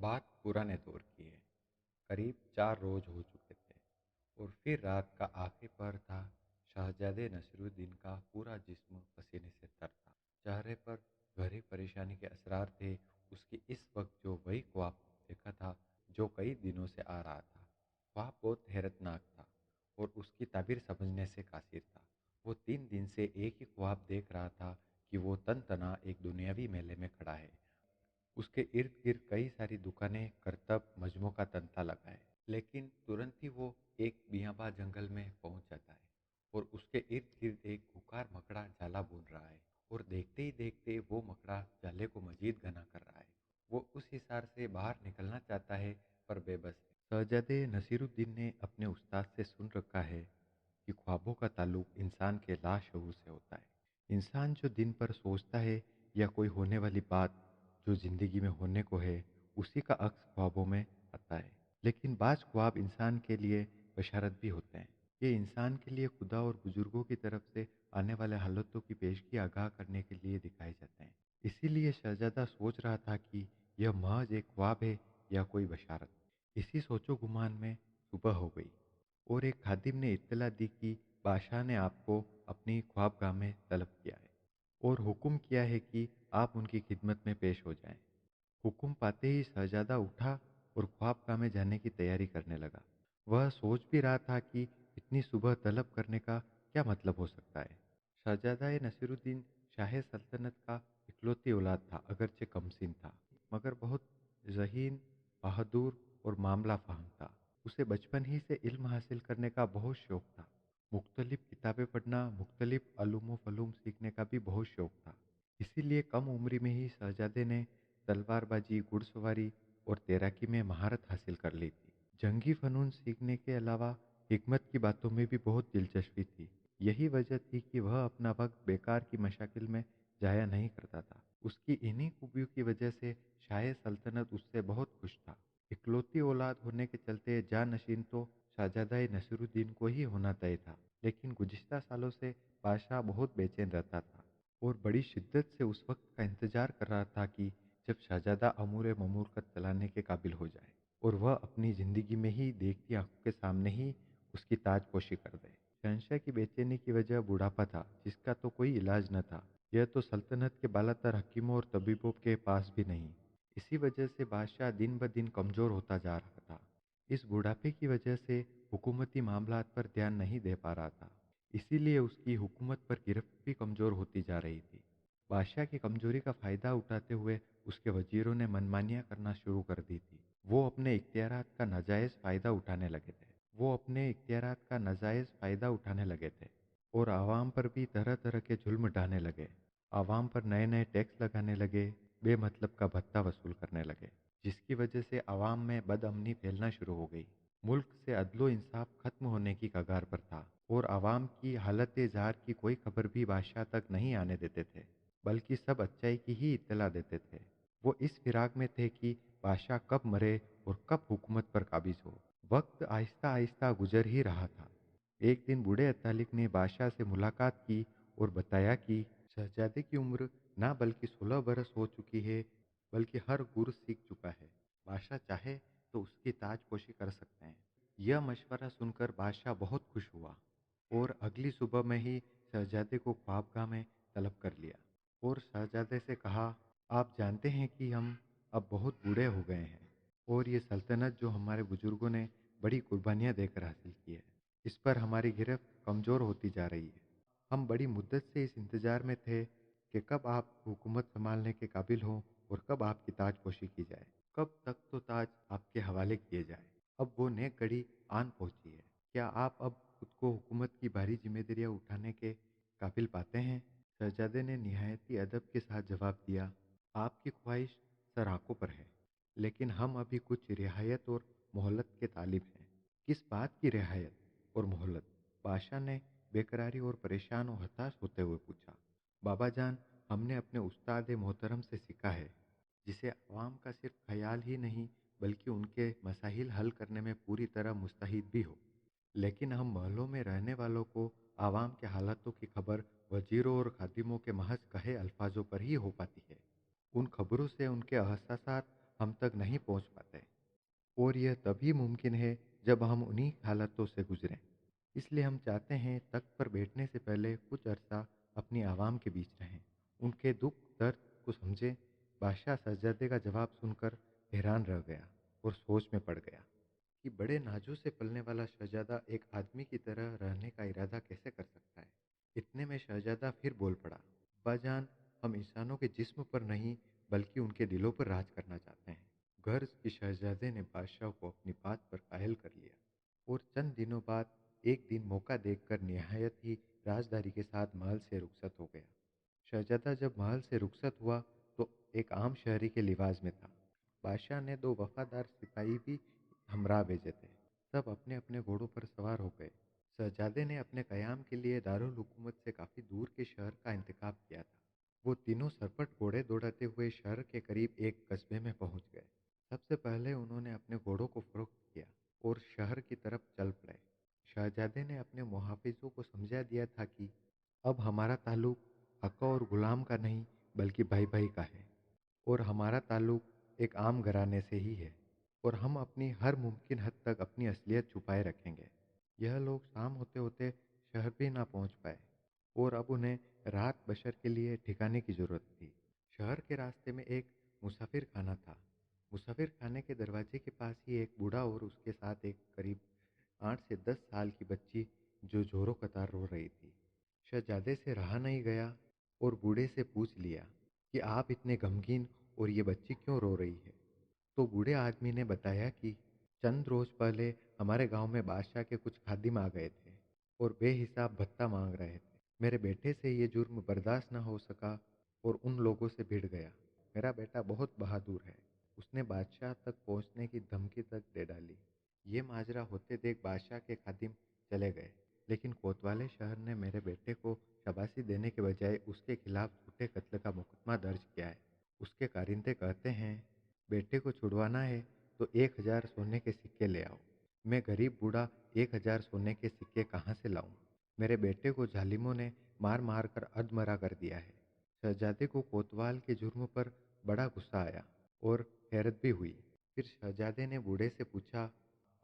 बात पुराने दौर की है। करीब 4 रोज हो चुके थे और फिर रात का आखिरी पहर था। शहजादे नसीरुद्दीन का पूरा जिस्म पसीने से तर था। चेहरे पर गहरी परेशानी के असरार थे। उसकी इस वक्त जो वही ख्वाब देखा था जो कई दिनों से आ रहा था। ख्वाब बहुत हैरतनाक था और उसकी ताबीर समझने से कासिर था। वो 3 दिन से एक ही ख्वाब देख रहा था कि वो तन तना एक दुनियावी मेले में खड़ा है। उसके इर्द गिर्द कई सारी दुकानें, करतब, मजमों का तंता लगा है। लेकिन तुरंत ही वो एक बियाबा जंगल में पहुंच जाता है और उसके इर्द गिर्द एक खुकार मकड़ा जाला बुन रहा है। और देखते ही देखते वो मकड़ा जाले को मजीद घना कर रहा है। वो उस हिसार से बाहर निकलना चाहता है पर बेबस है। शहजादे नसीरुद्दीन ने अपने उस्ताद से सुन रखा है कि ख्वाबों का ताल्लुक इंसान के लाशऊर से होता है। इंसान जो दिन पर सोचता है या कोई होने वाली बात जो जिंदगी में होने को है, उसी का अक्स ख्वाबों में आता है। लेकिन बाज ख्वाब इंसान के लिए बशारत भी होते हैं। ये इंसान के लिए खुदा और बुजुर्गों की तरफ से आने वाले हालातों की पेशगी आगाह करने के लिए दिखाए जाते हैं। इसीलिए शहजादा सोच रहा था कि यह महज एक ख्वाब है या कोई बशारत। इसी सोचो गुमान में सुबह हो गई और एक खादिम ने इत्तला दी कि बादशाह ने आपको अपनी ख्वाबगाह में तलब किया है और हुक्म किया है कि आप उनकी खिदमत में पेश हो जाएं। हुक्म पाते ही शहजादा उठा और ख्वाबगाह में जाने की तैयारी करने लगा। वह सोच भी रहा था कि इतनी सुबह तलब करने का क्या मतलब हो सकता है। शहजादा नसीरुद्दीन शाह सल्तनत का इकलौती औलाद था, अगरचे कमसिन था, मगर बहुत ज़हीन, बहादुर और मामला फ़हम था। उसे बचपन ही से इल्म हासिल करने का बहुत शौक था। मुख्तलिफ किताबें पढ़ना, मुख्तलिफ अलूम फ़लूम सीखने का भी बहुत शौक था। इसीलिए कम उम्र में ही शहजादे ने तलवारबाजी, घुड़सवारी और तैराकी में महारत हासिल कर ली थी। जंगी फ़नून सीखने के अलावा हिकमत की बातों में भी बहुत दिलचस्पी थी। यही वजह थी कि वह अपना वक्त बेकार की मशाकिल में जाया नहीं करता था। उसकी इन्हीं खूबियों की वजह से शाह सल्तनत उससे बहुत खुश था। इकलौती औलाद होने के चलते जानशीन तो शहजादा नसीरुद्दीन को ही होना तय था। लेकिन गुज़िश्ता सालों से बादशाह बहुत बेचैन रहता था और बड़ी शिद्दत से उस वक्त का इंतजार कर रहा था कि जब शहजादा अमूर ममूरकत चलाने के काबिल हो जाए और वह अपनी ज़िंदगी में ही देखती आंखों के सामने ही उसकी ताजपोशी कर दे। शहंशाह की बेचैनी की वजह बुढ़ापा था, जिसका तो कोई इलाज न था। यह तो सल्तनत के बालातर हकीमों और तबीबों के पास भी नहीं। इसी वजह से बादशाह दिन ब दिन कमज़ोर होता जा रहा था। इस बुढ़ापे की वजह से हुकूमती मामलात पर ध्यान नहीं दे पा रहा था। इसीलिए उसकी हुकूमत पर गिरफ्त भी कमज़ोर होती जा रही थी। बादशाह की कमजोरी का फ़ायदा उठाते हुए उसके वजीरों ने मनमानियाँ करना शुरू कर दी थी। वो अपने इख्तियारात का नाजायज़ फ़ायदा उठाने लगे थे। और आवाम पर भी तरह तरह के जुल्म ढाने लगे। आवाम पर नए नए टैक्स लगाने लगे, बेमतलब का भत्ता वसूल करने लगे, जिसकी वजह से आवाम में बदअमनी फैलना शुरू हो गई। मुल्क से अदलो इंसाफ खत्म होने की कगार पर था और आवाम की हालत ज़ार की कोई खबर भी बादशाह तक नहीं आने देते थे, बल्कि सब अच्छाई की ही इत्तला देते थे। वो इस फिराक में थे कि बादशाह कब मरे और कब हुकूमत पर काबिज हो। वक्त आहिस्ता आहिस्ता गुजर ही रहा था। एक दिन बूढ़े अतालिक ने बादशाह से मुलाकात की और बताया कि शहजादे की उम्र ना बल्कि 16 बरस हो चुकी है, बल्कि हर गुर सीख चुका है। बादशाह चाहे तो उसकी ताजपोशी कर सकते हैं। यह मशवरा सुनकर बादशाह बहुत खुश हुआ और अगली सुबह में ही शहजादे को ख्वाबगाह में तलब कर लिया और शहजादे से कहा, आप जानते हैं कि हम अब बहुत बूढ़े हो गए हैं और ये सल्तनत जो हमारे बुजुर्गों ने बड़ी कुर्बानियाँ देकर हासिल की है, इस पर हमारी गिरफ्त कमज़ोर होती जा रही है। हम बड़ी मुद्दत से इस इंतज़ार में थे कि कब आप हुकूमत संभालने के काबिल हों और कब आपकी ताजपोशी की जाए, कब तक तो ताज आपके हवाले किए जाए। अब वो नेक घड़ी आन पहुंची है। क्या आप अब खुद को हुकूमत की भारी जिम्मेदारियां उठाने के काबिल पाते हैं? शहजादे ने निहायती अदब के साथ जवाब दिया, आपकी ख्वाहिश सर आंखों पर है, लेकिन हम अभी कुछ रियायत और मोहलत के तालिब हैं। किस बात की रियायत और मोहलत? बादशाह ने बेकरारी और परेशान और हताश होते हुए पूछा। बाबा जान, हमने अपने उस्ताद मोहतरम से सीखा है, जिसे अवाम का सिर्फ ख्याल ही नहीं बल्कि उनके मसाइल हल करने में पूरी तरह मुस्तहिद भी हो। लेकिन हम महलों में रहने वालों को आवाम के हालातों की खबर वजीरों और खादिमों के महज कहे अल्फाजों पर ही हो पाती है। उन खबरों से उनके एहसासात हम तक नहीं पहुंच पाते। और यह तभी मुमकिन है जब हम उन्हीं हालातों से गुजरें। इसलिए हम चाहते हैं तख्त पर बैठने से पहले कुछ अरसा अपनी आवाम के बीच रहें, उनके दुख दर्द को समझें। बादशाह शहजादे का जवाब सुनकर हैरान रह गया और सोच में पड़ गया कि बड़े नाजों से पलने वाला शहजादा एक आदमी की तरह रहने का इरादा कैसे कर सकता है। इतने में शहजादा फिर बोल पड़ा, अब्बाजान, हम इंसानों के जिस्म पर नहीं बल्कि उनके दिलों पर राज करना चाहते हैं। गर्ज की शहजादे ने बादशाह को अपनी बात पर कायल कर लिया और चंद दिनों बाद एक दिन मौका देखकर निहायत ही राजदारी के साथ महल से रुखसत हो गया। शहजादा जब महल से रुखसत हुआ तो एक आम शहरी के लिबास में था। बादशाह ने दो वफादार सिपाही भी हमरा भेजे थे। सब अपने अपने घोड़ों पर सवार हो गए। शहजादे ने अपने कयाम के लिए दारुल हुकूमत से काफ़ी दूर के शहर का इंतखाब किया था। वो तीनों सरपट घोड़े दौड़ाते हुए शहर के करीब एक कस्बे में पहुंच गए। सबसे पहले उन्होंने अपने घोड़ों को फरोख्त किया और शहर की तरफ चल पड़े। शहजादे ने अपने मुहाफिजों को समझा दिया था कि अब हमारा ताल्लुक आका और गुलाम का नहीं बल्कि भाई भाई का है, और हमारा ताल्लुक एक आम घराने से ही है, और हम अपनी हर मुमकिन हद तक अपनी असलियत छुपाए रखेंगे। यह लोग शाम होते होते शहर भी ना पहुंच पाए और अब उन्हें रात बशर के लिए ठिकाने की जरूरत थी। शहर के रास्ते में एक मुसाफिर खाना था। मुसाफिर खाने के दरवाजे के पास ही एक बूढ़ा और उसके साथ एक करीब 8 से 10 साल की बच्ची जो जोरों कतार रो रही थी। शहजादे से रहा नहीं गया और बूढ़े से पूछ लिया कि आप इतने गमगीन और ये बच्ची क्यों रो रही है। तो बूढ़े आदमी ने बताया कि चंद रोज पहले हमारे गांव में बादशाह के कुछ खादिम आ गए थे और बेहिसाब भत्ता मांग रहे थे। मेरे बेटे से ये जुर्म बर्दाश्त न हो सका और उन लोगों से भिड़ गया। मेरा बेटा बहुत बहादुर है, उसने बादशाह तक पहुंचने की धमकी तक दे डाली। ये माजरा होते देख बादशाह के खादिम चले गए, लेकिन कोतवाली शहर ने मेरे बेटे को शाबाशी देने के बजाय उसके खिलाफ झूठे कत्ल का मुकदमा दर्ज किया है। उसके कारिंदे कहते हैं, बेटे को छुड़वाना है तो 1,000 सोने के सिक्के ले आओ। मैं गरीब बूढ़ा 1,000 सोने के सिक्के कहाँ से लाऊं? मेरे बेटे को जालिमों ने मार मार कर अधमरा कर दिया है। शहजादे को कोतवाल के जुर्म पर बड़ा गुस्सा आया और हैरत भी हुई। फिर शहजादे ने बूढ़े से पूछा,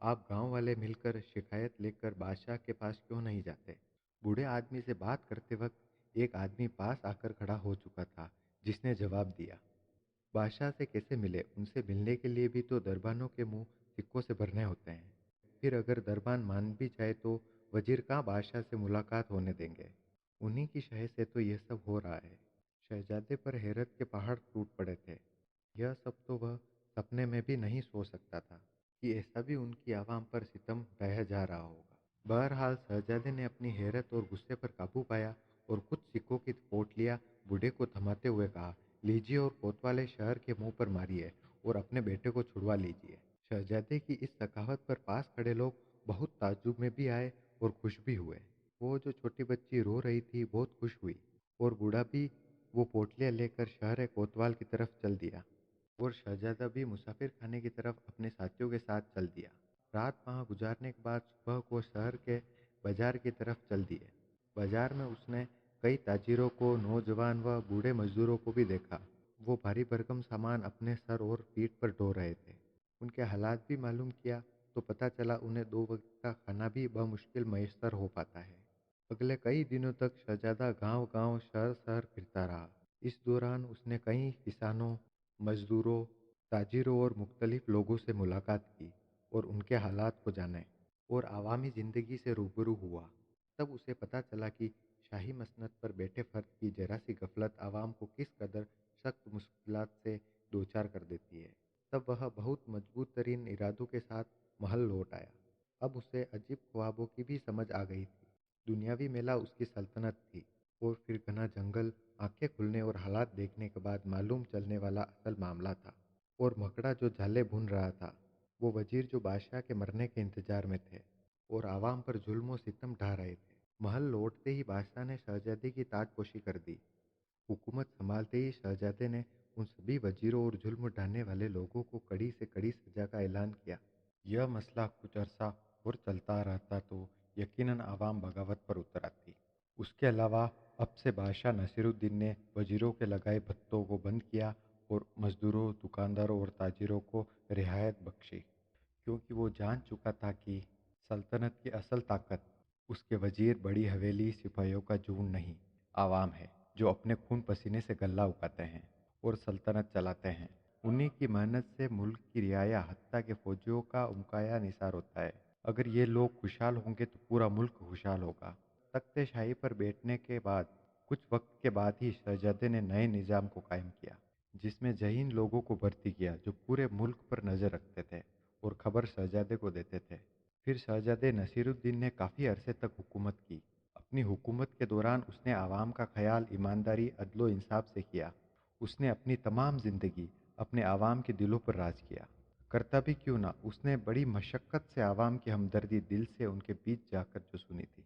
आप गांव वाले मिलकर शिकायत लेकर बादशाह के पास क्यों नहीं जाते? बूढ़े आदमी से बात करते वक्त एक आदमी पास आकर खड़ा हो चुका था, जिसने जवाब दिया, बादशाह से कैसे मिले? उनसे मिलने के लिए भी तो दरबानों के मुंह सिक्कों से भरने होते हैं। फिर अगर दरबान मान भी जाए तो वजीर कहाँ बादशाह से मुलाकात होने देंगे? उन्हीं की शह से तो यह सब हो रहा है। शहजादे पर हैरत के पहाड़ टूट पड़े थे। यह सब तो वह सपने में भी नहीं सोच सकता था कि ऐसा भी उनकी आवाम पर सितम ढाया जा रहा होगा। बहरहाल शहजादे ने अपनी हैरत और गुस्से पर काबू पाया और कुछ सिक्कों की पोटलियां बूढ़े को थमाते हुए कहा, लीजिए और कोतवाले शहर के मुंह पर मारिए और अपने बेटे को छुड़वा लीजिए। शहजादे की इस सखावत पर पास खड़े लोग बहुत ताज्जुब में भी आए और खुश भी हुए। वो जो छोटी बच्ची रो रही थी बहुत खुश हुई और बूढ़ा भी वो पोटलियां लेकर शहर कोतवाल की तरफ चल दिया और शहजादा भी मुसाफिर खाने की तरफ अपने साथियों के साथ चल दिया। रात वहां गुजारने के बाद सुबह को शहर के बाजार की तरफ चल दिए। बाजार में उसने कई ताजिरों को, नौजवान व बूढ़े मजदूरों को भी देखा। वो भारी भरकम सामान अपने सर और पीठ पर ढो रहे थे। उनके हालात भी मालूम किया तो पता चला उन्हें दो वक्त का खाना भी बमुश्किल मैसर हो पाता है। अगले कई दिनों तक शहजादा गांव गांव शहर शहर फिरता रहा। इस दौरान उसने कई किसानों, मजदूरों, ताजिरों और मुख्तलिफ लोगों से मुलाकात की और उनके हालात को जाने और आवामी ज़िंदगी से रूबरू हुआ। तब उसे पता चला कि शाही मसनद पर बैठे फर्द की जरा सी गफलत आवाम को किस कदर सख्त मुश्किलात से दो चार कर देती है। तब वह बहुत मजबूत तरीन इरादों के साथ महल लौट आया। अब उसे अजीब ख्वाबों की भी समझ आ गई थी। दुनियावी मेला उसकी सल्तनत थी और फिर घना जंगल, आंखें खुलने और हालात देखने के बाद मालूम चलने वाला असल मामला था। और मकड़ा जो झाले भून रहा था, वो वजीर जो बादशाह के मरने के इंतजार में थे और आवाम पर जुल्म व सितम ढा रहे थे। महल लौटते ही बादशाह ने शहजादे की ताजपोशी कर दी। हुकूमत संभालते ही शहजादे ने उन सभी वजीरों और जुल्म ढाने वाले लोगों को कड़ी से कड़ी सजा का ऐलान किया। यह मसला कुछ अरसा और चलता रहता तो यकीनन आवाम बगावत पर उतर आती। उसके अलावा अब से बादशाह नसीरुद्दीन ने वजीरों के लगाए भत्तों को बंद किया और मजदूरों, दुकानदारों और ताजिरों को रियायत बख्शी, क्योंकि वो जान चुका था कि सल्तनत की असल ताकत उसके वजीर, बड़ी हवेली, सिपाहियों का झुंड नहीं, आवाम है, जो अपने खून पसीने से गल्ला उगाते हैं और सल्तनत चलाते हैं। उन्हीं की मेहनत से मुल्क की रियाया हत्ता के फौजियों का उमकाया निसार होता है। अगर ये लोग खुशहाल होंगे तो पूरा मुल्क खुशहाल होगा। तख्ते शाही पर बैठने के बाद कुछ वक्त के बाद ही शहजादे ने नए निज़ाम को कायम किया, जिसमें जहीन लोगों को भर्ती किया जो पूरे मुल्क पर नज़र रखते थे और खबर शहजादे को देते थे। फिर शहजादे नसीरुद्दीन ने काफ़ी अरसे तक हुकूमत की। अपनी हुकूमत के दौरान उसने आवाम का ख्याल ईमानदारी, अदलो इंसाफ से किया। उसने अपनी तमाम ज़िंदगी अपने आवाम के दिलों पर राज किया। करता भी क्यों ना, उसने बड़ी मशक्क़त से आवाम की हमदर्दी दिल से उनके बीच जाकर जो सुनी थी।